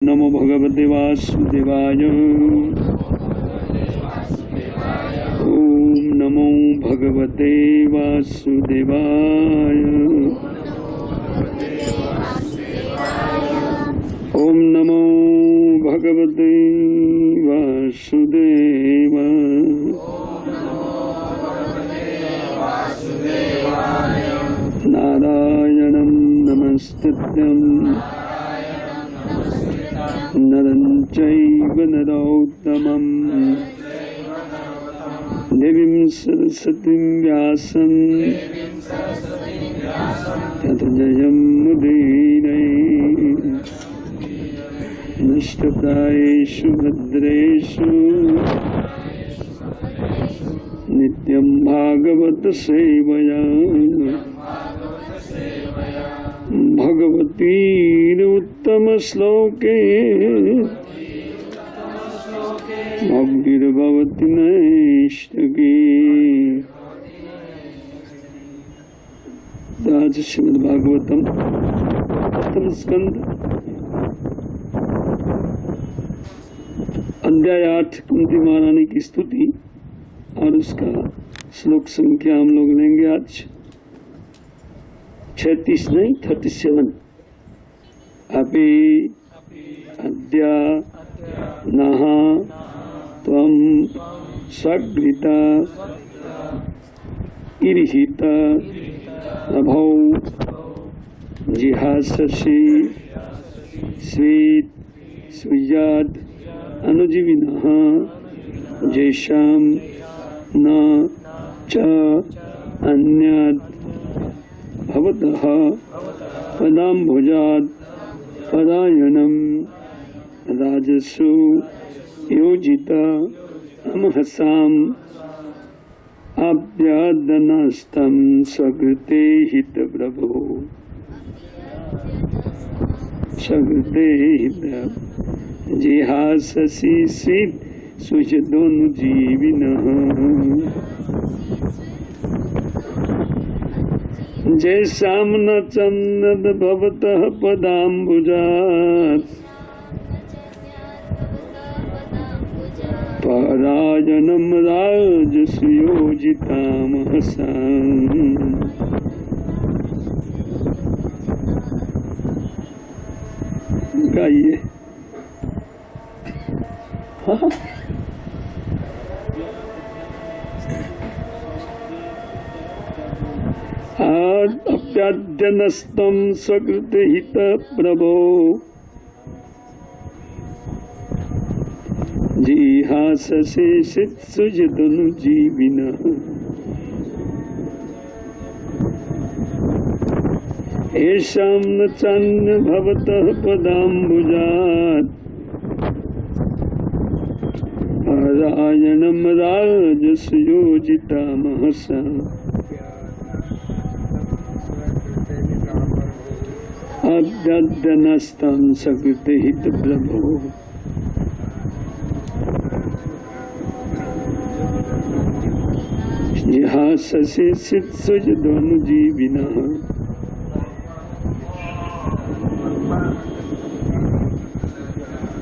नमो भगवते वासुदेवाय। ओम नमो भगवते वासुदेवाय। ओम नमो भगवते वासुदेवाय। नारायणं नमस्तुभ्यं नरं चैव नरोत्तमं देवीं सरस्वतीं व्यासं ततो जयमुदीरये। नष्टप्रायेषु भद्रेषु नित्यं भागवत सेवया भगवतीरुत्तम श्लोके भक्तिर्भवति नैष्ठिकी। आज श्रीमद् भागवतम प्रथम स्कंद अध्याय 8 कुंती महारानी की स्तुति और उसका श्लोक संख्या हम लोग लेंगे आज 36 नहीं 37। अपि अद्य नः त्वं स्वगृता इरिहित नभौ जिहाससि स्वीत सुयाद अनुजीविनः जेषां न च अन्यत् भवतः पदाम्बुजात् पदायनं राजसु योजित अमहसाम् आप्यादनस्तं स्वकृते हितप्रभो स्वकृते हित जिहाससि स्वीत सुजदोनुजीविनः जैसां न चन्नद भवतः पदाम्बुजात् परायणं राजसुयोजितामहसाम्। गाइए। हाँ अप्याद्यनस्तं स्वकृते हित प्रभो जिहाससे सुजदनुजीविनः। येषां न चान्य भवतः पदाम्बुजात् परायणं राजसुयोजितामहसा। अद्यनस्तं स्वकृते हित प्रभो जिहाससे सुजदनुजीविनः।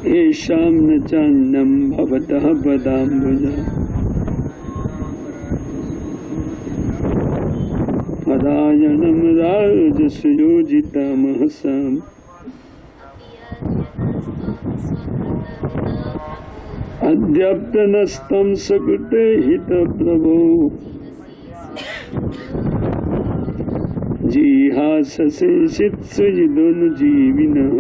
येषां न चान्यं भवतः पदाम्बुजात् परायणं राजसुयोजितामहसाम्। अद्यनस्तं स्वकृते हित प्रभो जिहाससे सुजदनुजीविनः।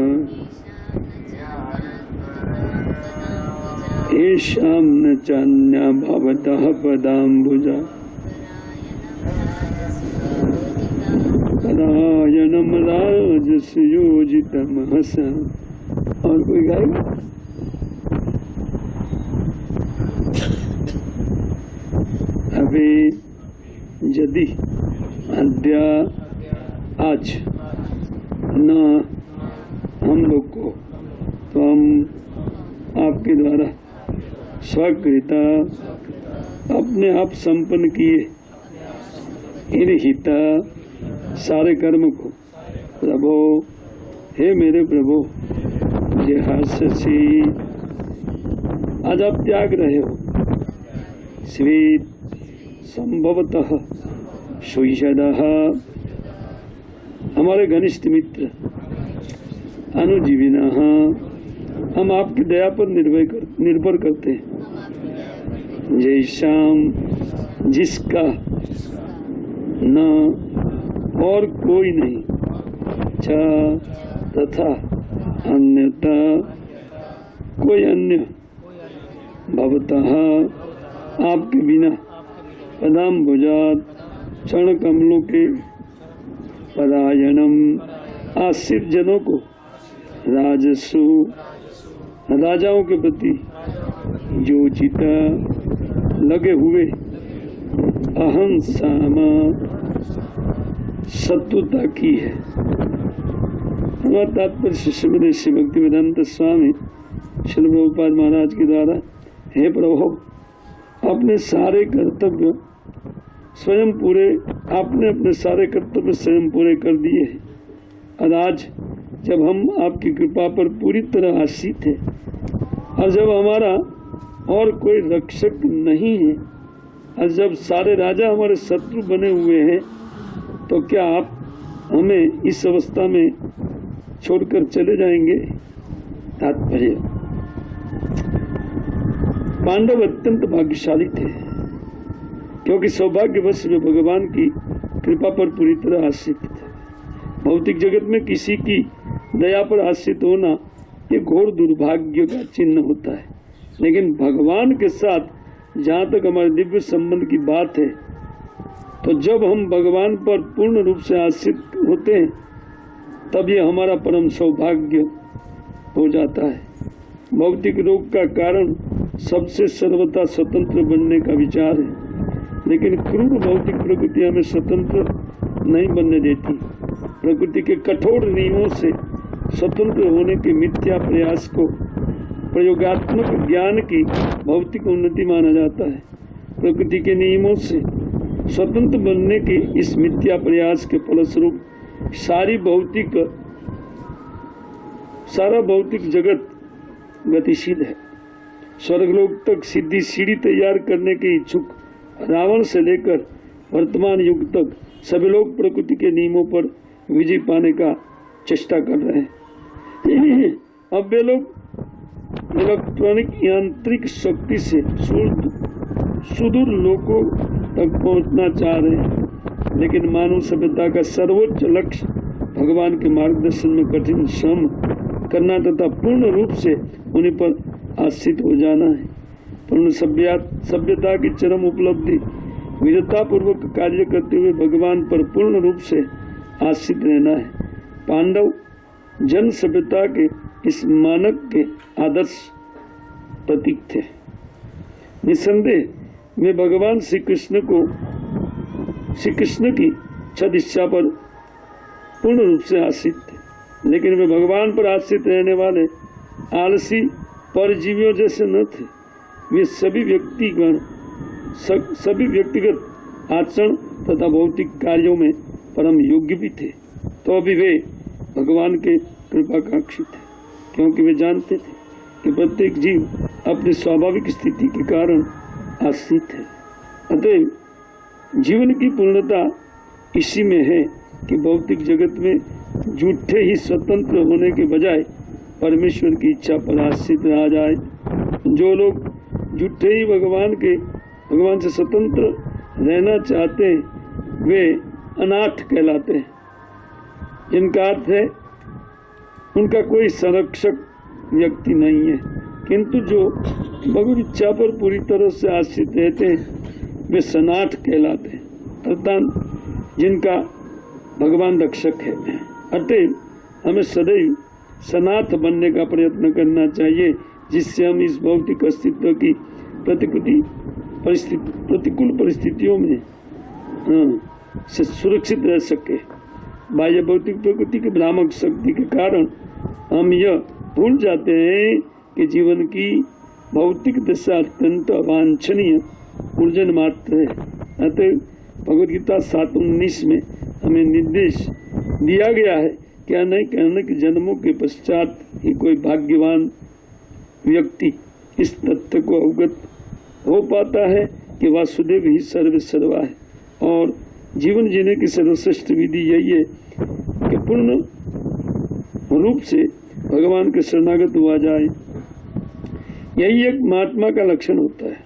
येषां न चान्या भवतः पदाम्बुजात् परायणं राजसुयोजितामहसा। और कोई गाएगा? अभी यदि अद्य आज न हम लोग को तो हम आपके द्वारा स्वकृता अपने आप संपन्न किए इन हिता सारे कर्म को प्रभो, हे मेरे प्रभु, जिहाससि। आज आप त्याग रहे हो। स्वेत संभवतः सुहृदः, हमारे घनिष्ठ मित्र, अनुजीविनः, हम आपकी दया पर निर्भर करते हैं। जैशाम, जिसका न और कोई नहीं, च तथा अन्यथा कोई अन्य, भवतः आपके बिना, पदाम्बुजात चरण कमलों के, परायणम आश्रित जनों को, राजसु राजाओं के प्रति योजिता लगे हुए, अहंसामा शत्रुता की है। हमारा तात्पर्य शिष्य श्री भक्तिवेदांत स्वामी श्रील प्रभुपाद महाराज के द्वारा, हे प्रभु, अपने सारे कर्तव्य स्वयं पूरे, आपने अपने सारे कर्तव्य स्वयं पूरे कर दिए हैं। और आज जब हम आपकी कृपा पर पूरी तरह आश्रित हैं और जब हमारा और कोई रक्षक नहीं है और जब सारे राजा हमारे शत्रु बने हुए हैं, तो क्या आप हमें इस अवस्था में छोड़कर चले जाएंगे? तात्पर्य, पांडव अत्यंत भाग्यशाली थे क्योंकि सौभाग्यवश वे भगवान की कृपा पर पूरी तरह आश्रित थे। भौतिक जगत में किसी की दया पर आश्रित होना ये घोर दुर्भाग्य का चिन्ह होता है, लेकिन भगवान के साथ जहाँ तक हमारे दिव्य संबंध की बात है, तो जब हम भगवान पर पूर्ण रूप से आश्रित होते हैं तब ये हमारा परम सौभाग्य हो जाता है। भौतिक रोग का कारण सबसे सर्वथा स्वतंत्र बनने का विचार है, लेकिन क्रूर भौतिक प्रकृति हमें स्वतंत्र नहीं बनने देती। प्रकृति के कठोर नियमों से स्वतंत्र होने के मिथ्या प्रयास को प्रयोगात्मक ज्ञान की भौतिक उन्नति माना जाता है। प्रकृति के नियमों से स्वतंत्र बनने के इस मिथ्या प्रयास के फलस्वरूप सारा भौतिक जगत गतिशील है। स्वर्गलोक तक सीधी सीढ़ी तैयार करने के इच्छुक रावण से लेकर वर्तमान युग तक सभी लोग प्रकृति के नियमों पर विजय पाने का चेष्टा कर रहे हैं। अब वे लोग इलेक्ट्रॉनिक यांत्रिक शक्ति से सुदूर लोकों तक पहुंचना चाह रहे हैं, लेकिन मानव सभ्यता का सर्वोच्च लक्ष्य भगवान के मार्गदर्शन में कठिन श्रम करना तथा पूर्ण रूप से उन्हीं पर आश्रित हो जाना है। पूर्ण सभ्यता की चरम उपलब्धि वीरता पूर्वक कार्य करते हुए भगवान पर पूर्ण रूप से आश्रित रहना है। पांडव जन सभ्यता के इस मानक के आदर्श प्रतीक थे। निसंदेह वे भगवान श्री कृष्ण की छद इच्छा पर पूर्ण रूप से आश्रित थे, लेकिन वे भगवान पर आश्रित रहने वाले आलसी परजीवियों जैसे न थे। वे सभी व्यक्तिगत आचरण तथा भौतिक कार्यों में परम योग्य भी थे, तो अभी वे भगवान के कृपाकांक्षी थे, क्योंकि वे जानते थे कि प्रत्येक जीव अपनी स्वाभाविक स्थिति के कारण आश्रित है। अतः जीवन की पूर्णता इसी में है कि भौतिक जगत में झूठे ही स्वतंत्र होने के बजाय परमेश्वर की इच्छा पर आश्रित रहा जाए। जो लोग झूठे ही भगवान से स्वतंत्र रहना चाहते हैं, वे अनाथ कहलाते हैं, जिनका अर्थ है उनका कोई संरक्षक व्यक्ति नहीं है। किंतु जो भगवत इच्छा पर पूरी तरह से आश्रित रहते हैं, वे सनाथ कहलाते हैं, अर्थात जिनका भगवान रक्षक है। अतः हमें सदैव सनाथ बनने का प्रयत्न करना चाहिए, जिससे हम इस भौतिक अस्तित्व की प्रतिकूल परिस्थितियों में से सुरक्षित रह सके। बाह्य भौतिक प्रकृति की भ्रामक शक्ति के कारण हम यह भूल जाते हैं कि जीवन की भौतिक दशा अत्यंत अवांछनीय उर्जन मात्र है। अतः भगवद गीता 7:19 में हमें निर्देश दिया गया है कि अनेक जन्मों के पश्चात ही कोई भाग्यवान व्यक्ति इस तथ्य को अवगत हो पाता है कि वासुदेव ही सर्व सर्वा है। और जीवन जीने की सर्वश्रेष्ठ विधि यही है कि पूर्ण रूप से भगवान के शरणागत हुआ जाए। यही एक महात्मा का लक्षण होता है।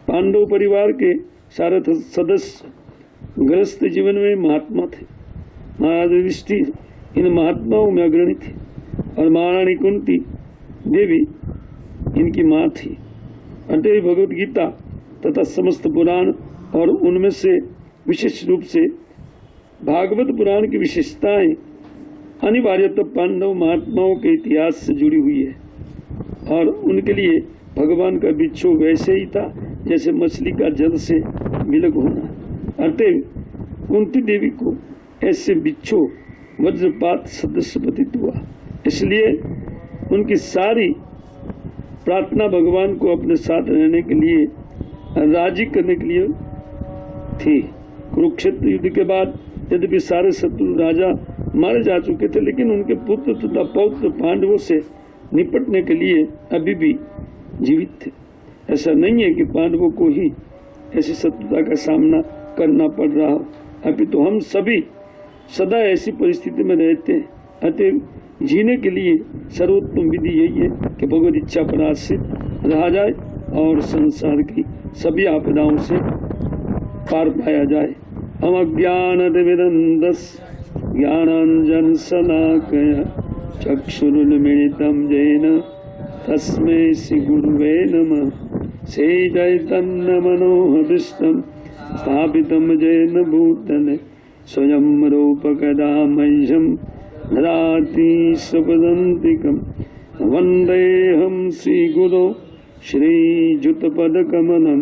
पांडव परिवार के सारे सदस्य गृहस्थ जीवन में महात्मा थे। महाराज युधिष्ठिर इन महात्माओं में अग्रणी थे और महारानी कुंती देवी इनकी माँ थी। अतः भगवत गीता तथा समस्त पुराण और उनमें से विशेष रूप से भागवत पुराण की विशेषताएं अनिवार्यतः पांडव महात्माओं के इतिहास से जुड़ी हुई है और उनके लिए भगवान का बिच्छू वैसे ही था जैसे मछली का जल से विलग होना। अतः कुंती देवी को ऐसे बिच्छू वज्रपात सदस्य प्रतीत हुआ, इसलिए उनकी सारी प्रार्थना भगवान को अपने साथ रहने के लिए राजी करने के लिए थी। कुरुक्षेत्र युद्ध के बाद यद्यपि सारे शत्रु राजा मारे जा चुके थे, लेकिन उनके पुत्र तथा पौत्र पांडवों से निपटने के लिए अभी भी जीवित थे। ऐसा नहीं है कि पांडवों को ही ऐसी शत्रुता का सामना करना पड़ रहा हो, अपितु हम सभी सदा ऐसी परिस्थिति में रहते हैं। अतः जीने के लिए सर्वोत्तम विधि यही है कि भगवत इच्छा पर आश्रित रहा जाए और संसार की सभी आपदाओं से पार पाया जाए। हम अज्ञानतिमिरन्धस्य ज्ञानाञ्जन शलाकया चक्षुरुन्मीलितं येन तस्मै श्री गुरुवे नमः। श्री चैतन्य मनोभीष्टं स्थापितं येन भूतले स्वयं रूप कदा मह्यं ददाति स्वपदान्तिकं। वन्देऽहं श्रीगुरो श्रीयुतपदकमलं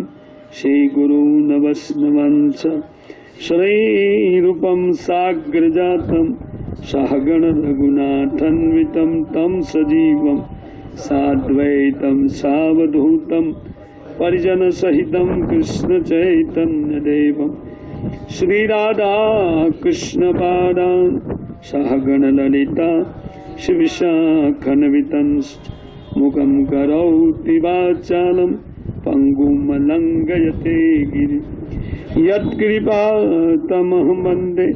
श्रीगुरून् वैष्णवांश्च श्रीरूपं साग्रजातं सहगण रघुनाथान्वितं तं सजीवं साद्वैतं सावधूतं परिजन सहितं कृष्ण चैतन्य देवं श्रीराधा कृष्ण पादान् सहगण ललिता शिवशाखन्वितंश्च मुखं करोति वाचालं पंगुं लंघयते गिरि यत्कृपातमहं वन्दे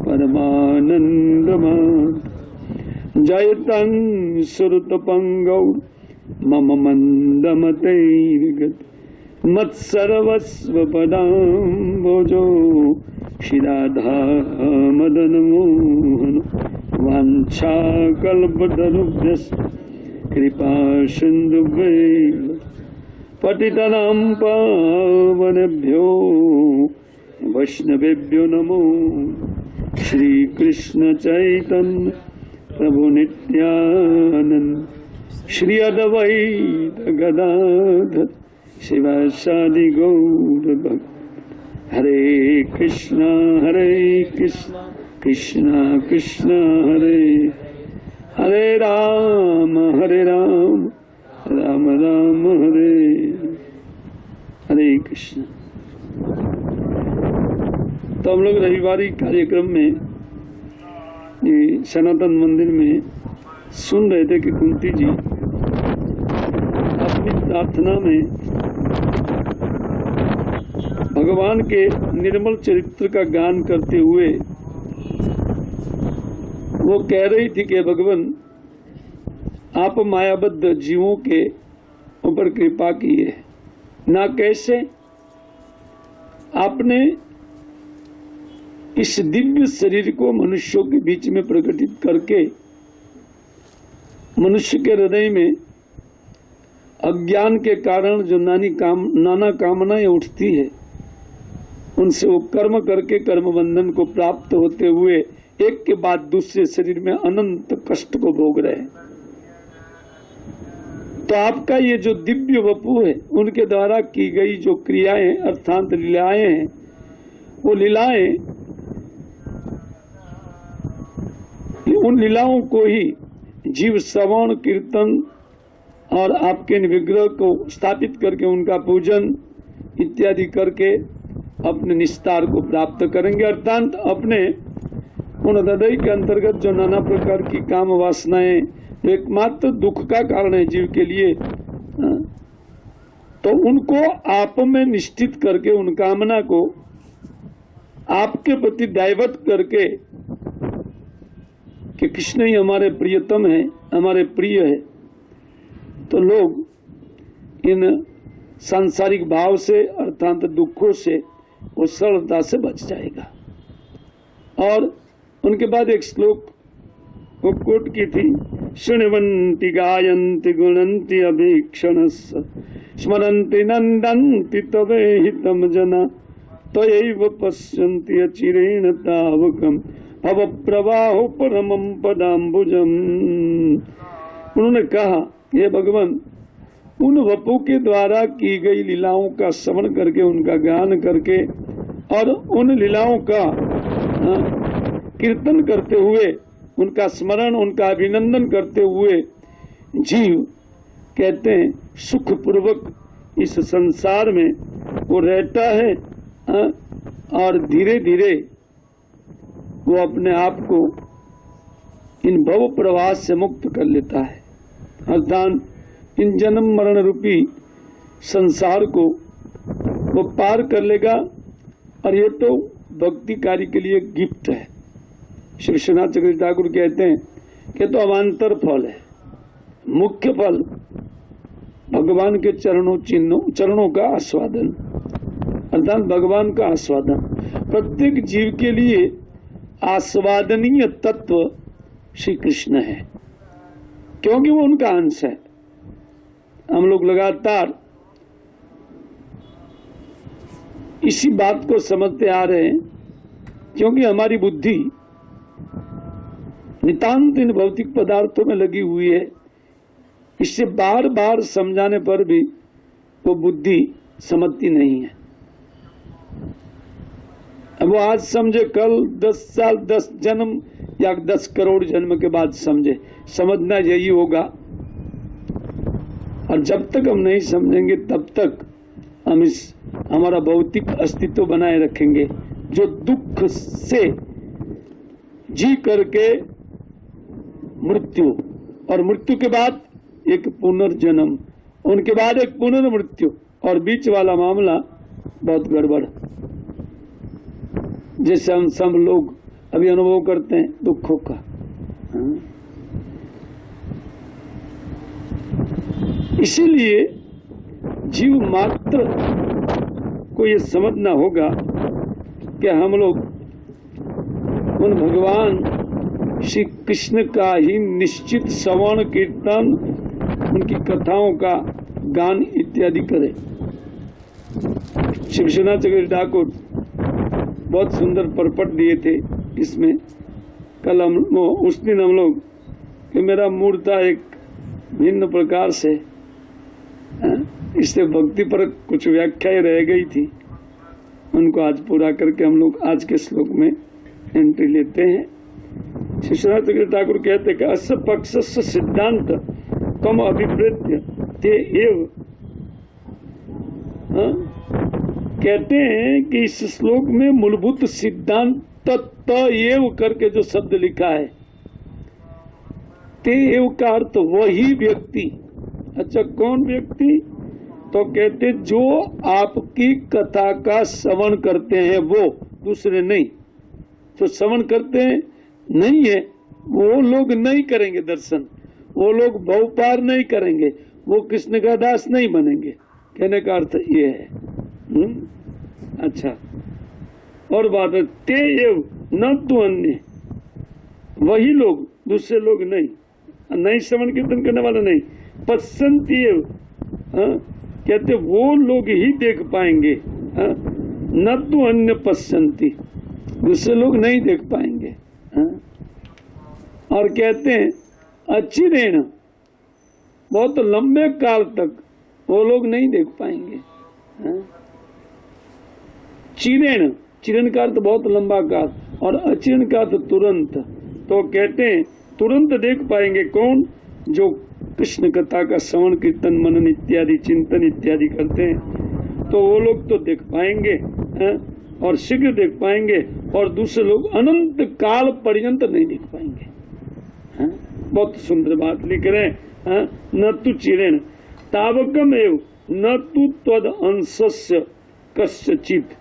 परमानन्दमाधवं। जयतं श्रुतपङ्गौ मम मन्दमतैर्गत मत्सर्वस्वपदाम्बोजो श्रीराधा मदन मोहन वाञ्छाकल्पतरुभ्यश्च कृपा सिन्धुभ्यैव पतितानां पावनेभ्यो वैष्णवेभ्यो नमो। श्री कृष्ण चैतन्य प्रभु नित्यानंद श्री अद्वैत गदाधर शिवासादि गौर भक्त। हरे कृष्णा कृष्णा कृष्णा हरे हरे राम राम राम हरे कृष्ण। तो हम लोग रविवारी कार्यक्रम में ये सनातन मंदिर में सुन रहे थे कि कुंती जी अपनी प्रार्थना में भगवान के निर्मल चरित्र का गान करते हुए वो कह रही थी कि भगवान आप मायाबद्ध जीवों के ऊपर कृपा की है। ना कैसे आपने इस दिव्य शरीर को मनुष्यों के बीच में प्रकटित करके मनुष्य के हृदय में अज्ञान के कारण जो नाना कामनाएं उठती है उनसे वो कर्म करके कर्म बंधन को प्राप्त होते हुए एक के बाद दूसरे शरीर में अनंत कष्ट को भोग रहे हैं। तो आपका ये जो दिव्य वपु है उनके द्वारा की गई जो क्रियाएं अर्थात लीलाएं हैं, वो लीलाएं उन लीलाओं को ही जीव श्रवण कीर्तन और आपके विग्रह को स्थापित करके उनका पूजन इत्यादि करके अपने निस्तार को प्राप्त करेंगे। अर्थात अपने उन हृदय के अंतर्गत जो नाना प्रकार की काम वासनाएं एकमात्र दुख का कारण है जीव के लिए, तो उनको आप में निश्चित करके उन कामना को आपके प्रति डाइवर्ट करके कि कृष्ण ही हमारे प्रियतम है, हमारे प्रिय है, तो लोग इन सांसारिक भाव से अर्थात दुखों से वो सरलता से बच जाएगा। और उनके बाद एक श्लोक वो कोट की थी, शृण्वन्ति गायन्ति गुणन्ति अभीक्षणस्य स्मरन्ति नन्दन्ति तवेहितं जना तयैव पश्यन्ति अचिरेण तावकम् भव प्रवाहो परमं पदाम्बुजम्। उन्होंने कहा, ये भगवान, उन वपु के द्वारा की गई लीलाओं का श्रवण करके, उनका गान करके और उन लीलाओं का कीर्तन करते हुए, उनका स्मरण, उनका अभिनंदन करते हुए जीव कहते हैं सुख पूर्वक इस संसार में वो रहता है और धीरे धीरे वो अपने आप को इन भव प्रवाह से मुक्त कर लेता है, अर्थात इन जन्म मरण रूपी संसार को वो पार कर लेगा। और ये तो भक्ति कार्य के लिए गिफ्ट है। श्री विश्वनाथ चक्रवर्ती ठाकुर कहते हैं कि तो अवान्तर फल है, मुख्य फल भगवान के चरणों का आस्वादन, अर्थात भगवान का आस्वादन। प्रत्येक जीव के लिए आस्वादनीय तत्व श्री कृष्ण है, क्योंकि वो उनका अंश है। हम लोग लगातार इसी बात को समझते आ रहे हैं, क्योंकि हमारी बुद्धि नितांत इन भौतिक पदार्थों में लगी हुई है। इससे बार बार समझाने पर भी वो बुद्धि समझती नहीं है। अब वो आज समझे, कल 10 साल 10 जन्म या 10 करोड़ जन्म के बाद समझे, समझना यही होगा। और जब तक हम नहीं समझेंगे तब तक हम हमारा भौतिक अस्तित्व बनाए रखेंगे, जो दुख से जी करके मृत्यु, और मृत्यु के बाद एक पुनर्जन्म, उनके बाद एक पुनर्मृत्यु, और बीच वाला मामला बहुत गड़बड़, जैसे हम सब लोग अभी अनुभव करते हैं दुखों का। इसीलिए जीव मात्र को ये समझना होगा कि हम लोग उन भगवान श्री कृष्ण का ही निश्चित श्रवण कीर्तन, उनकी कथाओं का गान इत्यादि करें। श्री विश्वनाथ चक्रवर्ती ठाकुर बहुत सुंदर परपट दिए थे इसमें। कल उस दिन हम लोग कि मेरा मूड था एक भिन्न प्रकार से, इससे भक्ति पर कुछ व्याख्याएं रह गई थी, उनको आज पूरा करके हम लोग आज के श्लोक में एंट्री लेते हैं। श्री विश्वनाथ चक्रवर्ती ठाकुर कहते कि अस्य पक्षस्य सिद्धांत कम अभिप्रेत्य ते एव, कहते हैं कि इस श्लोक में मूलभूत सिद्धांत त एव करके जो शब्द लिखा है, ते एव का अर्थ वही व्यक्ति। अच्छा, कौन व्यक्ति? तो कहते जो आपकी कथा का श्रवण करते हैं वो, दूसरे नहीं। तो श्रवण करते हैं नहीं है वो लोग नहीं करेंगे दर्शन, वो लोग भव पार नहीं करेंगे, वो कृष्ण का दास नहीं बनेंगे। कहने का अर्थ ये है। अच्छा, और बात है ते एव न तो अन्य, वही लोग, दूसरे लोग नहीं, नहीं श्रवण कीर्तन करने वाला नहीं। पश्यन्ति एव, कहते वो लोग ही देख पाएंगे, न तो अन्य पश्यन्ति, दूसरे लोग नहीं देख पाएंगे। और कहते हैं अचिरेण, बहुत लंबे काल तक वो लोग नहीं देख पाएंगे। चिरेण, चिरेण का अर्थ बहुत लंबा काल, और अचिरेण का अर्थ तुरंत। तो कहते हैं तुरंत देख पाएंगे कौन? जो कृष्ण कथा का श्रवण कीर्तन मनन इत्यादि चिंतन इत्यादि करते हैं, तो वो लोग तो देख पाएंगे और शीघ्र देख पाएंगे, और दूसरे लोग अनंत काल पर्यंत नहीं देख पाएंगे। बहुत सुंदर बात लिख रहे हैं। न तु चिरेण तावकम एव न तु त्वद अंशस्य कस्यचित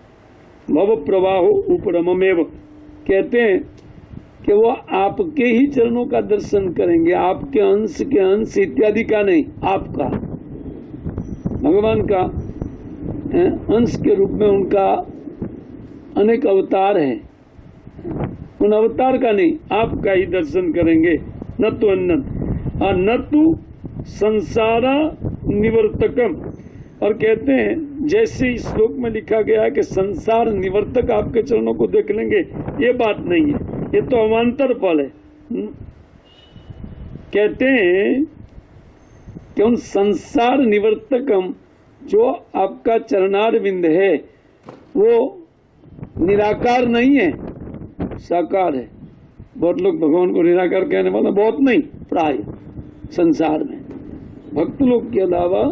भव प्रवाहो उपरममेव। कहते हैं कि वो आपके ही चरणों का दर्शन करेंगे, आपके अंश के अंश इत्यादि का नहीं, आपका भगवान का अंश के रूप में उनका अनेक अवतार है, उन अवतार का नहीं, आपका ही दर्शन करेंगे। न तो अन्नत और न तो संसारा निवर्तकम। और कहते हैं जैसे इस श्लोक में लिखा गया है कि संसार निवर्तक आपके चरणों को देख लेंगे, ये बात नहीं है, ये तो अवान्तर फल है। कहते हैं कि उन संसार निवर्तकम जो आपका चरणारविंद है वो निराकार नहीं है, साकार है। बहुत लोग भगवान को निराकार कहने वाला बहुत नहीं, प्राय संसार में भक्त लोग के अलावा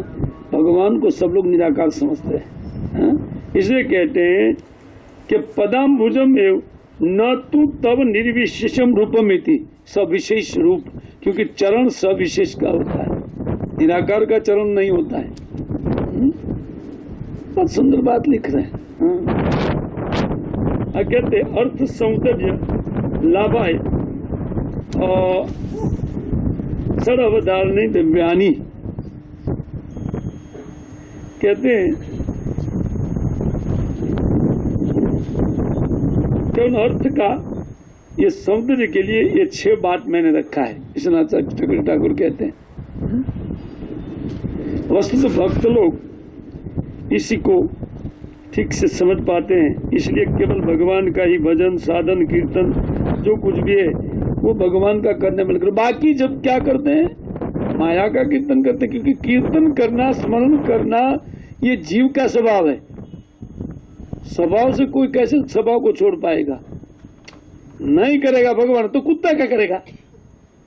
भगवान को सब लोग निराकार समझते हैं। इसलिए कहते हैं कि पदाम्बुजम एव न तु तब निर्विशेषम रूपमिति, सविशेष रूप, क्योंकि चरण सविशेष का होता है, निराकार का चरण नहीं होता है। बहुत सुंदर बात लिख रहे हैं। कहते अर्थ सौंदर्य लाभाय और सर्वधारणी दिव्यानी। कहते हैं कि उन अर्थ का ये सौंदर्य के लिए ये 6 बात मैंने रखा है, विश्वनाथ ठाकुर कहते हैं। वस्तुतः भक्त लोग इसी को ठीक से समझ पाते हैं, इसलिए केवल भगवान का ही भजन साधन कीर्तन जो कुछ भी है वो भगवान का करने में लगकर, बाकी जब क्या करते हैं माया का कीर्तन करते हैं, क्योंकि कीर्तन करना स्मरण करना ये जीव का स्वभाव है। स्वभाव से कोई कैसे स्वभाव को छोड़ पाएगा, नहीं करेगा भगवान तो कुत्ता क्या करेगा,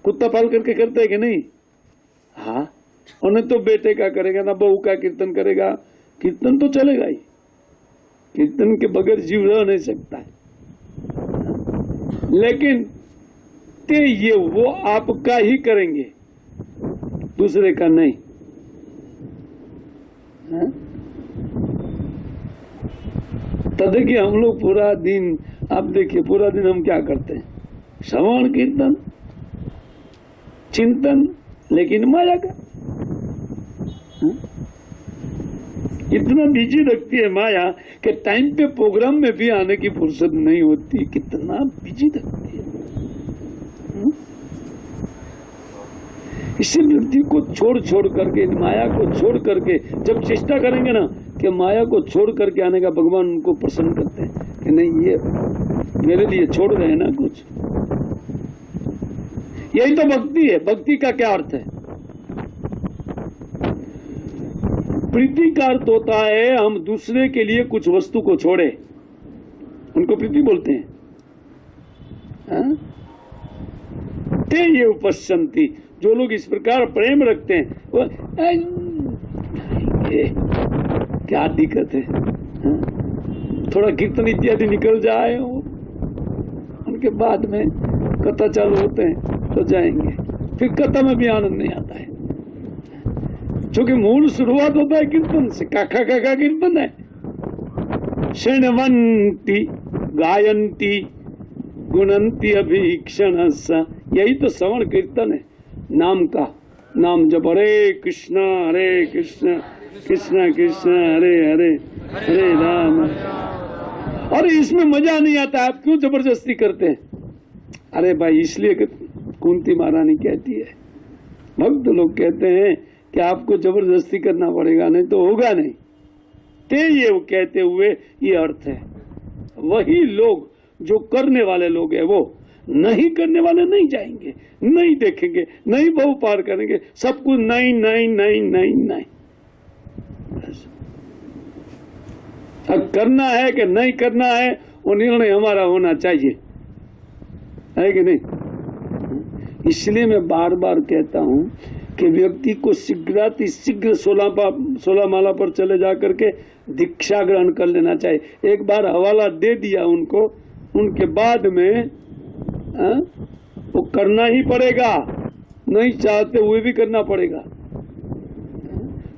कुत्ता पाल करके करते है कि नहीं। हाँ, और नहीं तो बेटे का करेगा ना बहू का कीर्तन करेगा, कीर्तन तो चलेगा ही, कीर्तन के बगैर जीव रह नहीं सकता है। लेकिन ते ये वो आपका ही करेंगे, दूसरे का नहीं। तद कि हम लोग पूरा दिन, आप देखिए पूरा दिन हम क्या करते हैं, श्रवण कीर्तन चिंतन, लेकिन माया का इतना बिजी रखती है माया कि टाइम पे प्रोग्राम में भी आने की फुर्सत नहीं होती, कितना बिजी रखती है। इसी व्यक्ति को छोड़ करके, माया को छोड़ करके जब चेष्टा करेंगे ना कि माया को छोड़ करके आने का, भगवान उनको प्रसन्न करते हैं कि नहीं ये मेरे लिए छोड़ रहे हैं ना कुछ। यही तो भक्ति है। भक्ति का क्या अर्थ है? प्रीति का अर्थ होता है हम दूसरे के लिए कुछ वस्तु को छोड़े, उनको प्रीति बोलते हैं। ते ये उपस्सन्ति, जो लोग इस प्रकार प्रेम रखते हैं वो क्या दिक्कत है, थोड़ा कीर्तन इत्यादि निकल जाए उनके बाद में कथा चालू होते हैं तो जाएंगे, फिर कथा में भी आनंद नहीं आता है, क्योंकि मूल शुरुआत होता है कीर्तन से। काका काका कीर्तन है। शृण्वन्ति गायन्ति गुणन्ति अभीक्षण, यही तो श्रवण कीर्तन है नाम का। नाम जब हरे कृष्णा कृष्ण कृष्ण हरे हरे हरे राम। और इसमें मजा नहीं आता, आप क्यों जबरदस्ती करते हैं? अरे भाई इसलिए कुंती महारानी कहती है, भक्त लोग कहते हैं कि आपको जबरदस्ती करना पड़ेगा, नहीं तो होगा नहीं। ते ये कहते हुए ये अर्थ है, वही लोग जो करने वाले लोग हैं वो नहीं करने वाले नहीं जाएंगे, नहीं देखेंगे, नहीं बहु पार करेंगे, सब कुछ नहीं नहीं नहीं नहीं नहीं। अब करना है कि नहीं करना है वो निर्णय हमारा होना चाहिए, है कि नहीं? इसलिए मैं बार बार कहता हूं कि व्यक्ति को शीघ्र 16 माला पर चले जा करके दीक्षा ग्रहण कर लेना चाहिए। एक बार हवाला दे दिया उनको, उनके बाद में वो करना ही पड़ेगा। नहीं चाहते हुए भी करना पड़ेगा।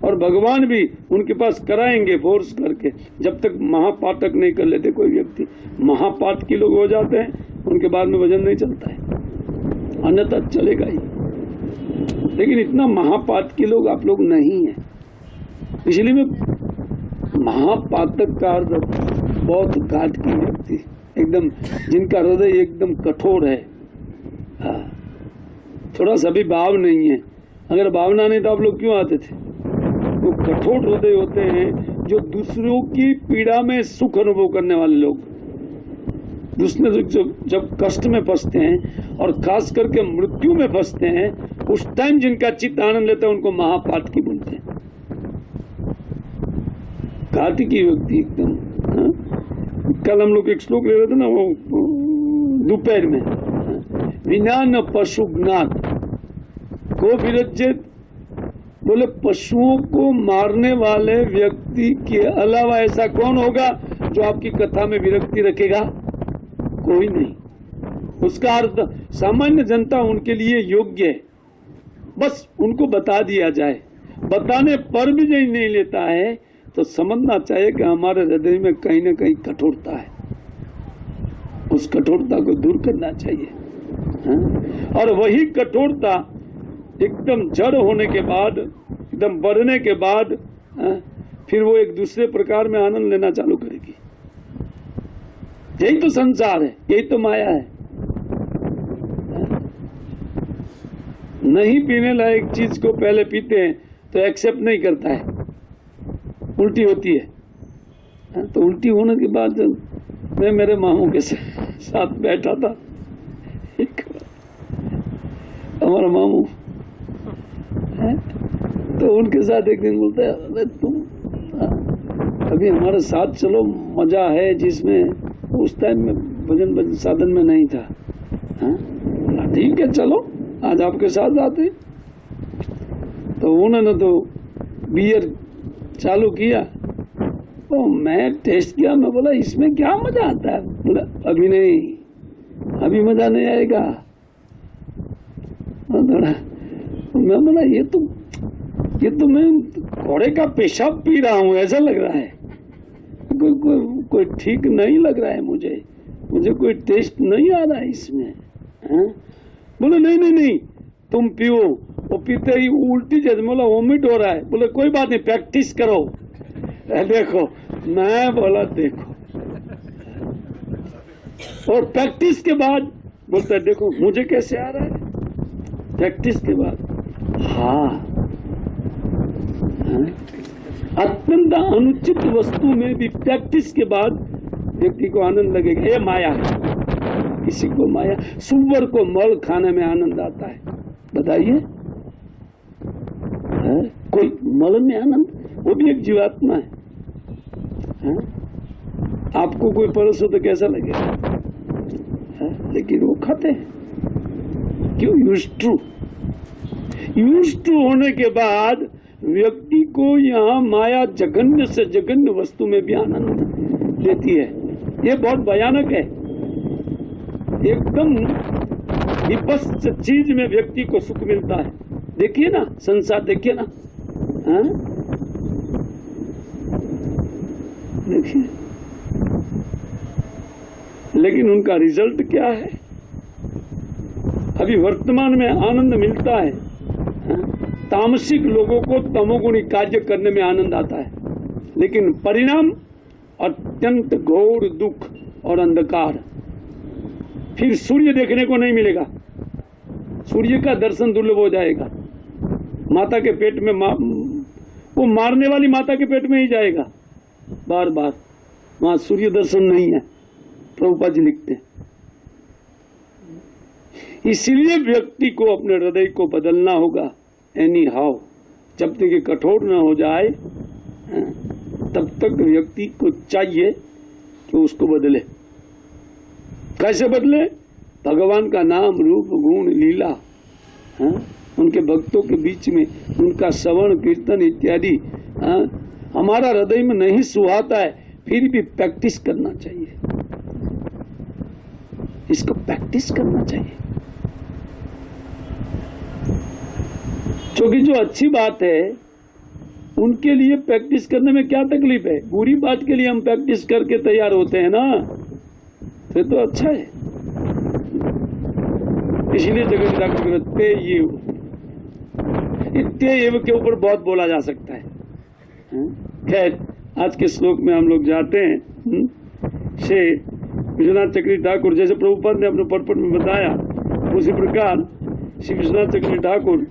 और भगवान भी उनके पास कराएंगे फोर्स करके, जब तक महापातक नहीं कर लेते। कोई व्यक्ति महापात के लोग हो जाते हैं, उनके बाद में भजन नहीं चलता है, अन्यथा चलेगा ही। लेकिन इतना महापात के लोग आप लोग नहीं है, इसलिए मैं महापातक का अर्थ बहुत घात की व्यक्ति, एकदम जिनका हृदय एकदम कठोर है, थोड़ा सा भी भाव नहीं है। अगर भावना नहीं तो आप लोग क्यों आते थे? वो कठोर हृदय होते हैं जो दूसरों की पीड़ा में सुख अनुभव करने वाले लोग। दूसरे जब कष्ट में फंसते हैं और खास करके मृत्यु में फंसते हैं, उस टाइम जिनका चित्त आनंद लेता है उनको महापातकी बोलते हैं। घातकी व्यक्ति एकदम। कल हम लोग एक श्लोक ले रहे थे ना, वो दोपहर में, विज्ञान पशु ज्ञात को विरजित, बोले पशुओं को मारने वाले व्यक्ति के अलावा ऐसा कौन होगा जो आपकी कथा में विरक्ति रखेगा? कोई नहीं। उसका अर्थ सामान्य जनता उनके लिए योग्य है, बस उनको बता दिया जाए। बताने पर भी नहीं लेता है तो समझना चाहिए कि हमारे हृदय में कहीं ना कहीं कठोरता है, उस कठोरता को दूर करना चाहिए। और वही कठोरता एकदम जड़ होने के बाद, एकदम बढ़ने के बाद, फिर वो एक दूसरे प्रकार में आनंद लेना चालू करेगी। यही तो संसार है, यही तो माया है। नहीं पीने लायक चीज को पहले पीते हैं तो एक्सेप्ट नहीं करता है, उल्टी होती है। तो उल्टी होने के बाद मैं मेरे मामू के साथ बैठा था, हमारा मामू है, तो उनके साथ एक दिन बोलता है, अरे तुम अभी हमारे साथ चलो, मजा है जिसमें उस टाइम में भजन साधन में नहीं था। ठीक है चलो, आज आपके साथ आते। तो उन्होंने तो बियर चालू किया, तो मैं टेस्ट किया, मैं बोला इसमें क्या मजा आता है? बोला अभी नहीं, अभी मजा नहीं आएगा। मैं बोला ये तो मैं घोड़े का पेशाब पी रहा हूँ ऐसा लग रहा है, कोई ठीक नहीं लग रहा है, मुझे कोई टेस्ट नहीं आ रहा है इसमें। बोले नहीं तुम पियो। वो पीते ही उल्टी जैसे, बोला वोमिट हो रहा है। बोले कोई बात नहीं, प्रैक्टिस करो। देखो, मैं बोला देखो, और प्रैक्टिस के बाद बोलता है देखो मुझे कैसे आ रहा है। प्रैक्टिस के बाद अत्यंत अनुचित वस्तु में भी प्रैक्टिस के बाद व्यक्ति को आनंद लगेगा। ये माया है, किसी को माया। सुअर को मल खाने में आनंद आता है, बताइए? कोई मल में आनंद, वो भी एक जीवात्मा है। आपको कोई परस हो तो कैसा लगेगा? लेकिन वो खाते हैं, क्यों? यूज्ड टू होने के बाद व्यक्ति को यहाँ माया जघन्य से जघन्य वस्तु में भी आनंद देती है। ये बहुत भयानक है। एकदम विपस्त चीज में व्यक्ति को सुख मिलता है। देखिए ना, संसार देखिए ना, देखिए, लेकिन उनका रिजल्ट क्या है? अभी वर्तमान में आनंद मिलता है, तामसिक लोगों को तमोगुणी कार्य करने में आनंद आता है, लेकिन परिणाम अत्यंत घोर दुख और अंधकार। फिर सूर्य देखने को नहीं मिलेगा, सूर्य का दर्शन दुर्लभ हो जाएगा। माता के पेट में वो मारने वाली माता के पेट में ही जाएगा बार बार, वहां सूर्य दर्शन नहीं है, प्रभुपाद जी लिखते हैं। इसलिए व्यक्ति को अपने हृदय को बदलना होगा एनी हाउ। जब तक ये कठोर न हो जाए तब तक व्यक्ति को चाहिए कि उसको बदले। कैसे बदले? भगवान का नाम, रूप, गुण, लीला, उनके भक्तों के बीच में उनका श्रवण, कीर्तन इत्यादि हमारा हृदय में नहीं सुहाता है, फिर भी प्रैक्टिस करना चाहिए, इसको प्रैक्टिस करना चाहिए। क्योंकि जो अच्छी बात है उनके लिए प्रैक्टिस करने में क्या तकलीफ है? बुरी बात के लिए हम प्रैक्टिस करके तैयार होते हैं ना, तो अच्छा है। इसलिए जगत डॉक्टर ते ये के ऊपर बहुत बोला जा सकता है। खैर, आज के श्लोक में हम लोग जाते हैं। श्री विश्वनाथ चक्रवर्ती ठाकुर, जैसे प्रभुपाद ने अपने पर्पट में बताया, उसी प्रकार श्री विश्वनाथ चक्रवर्ती ठाकुर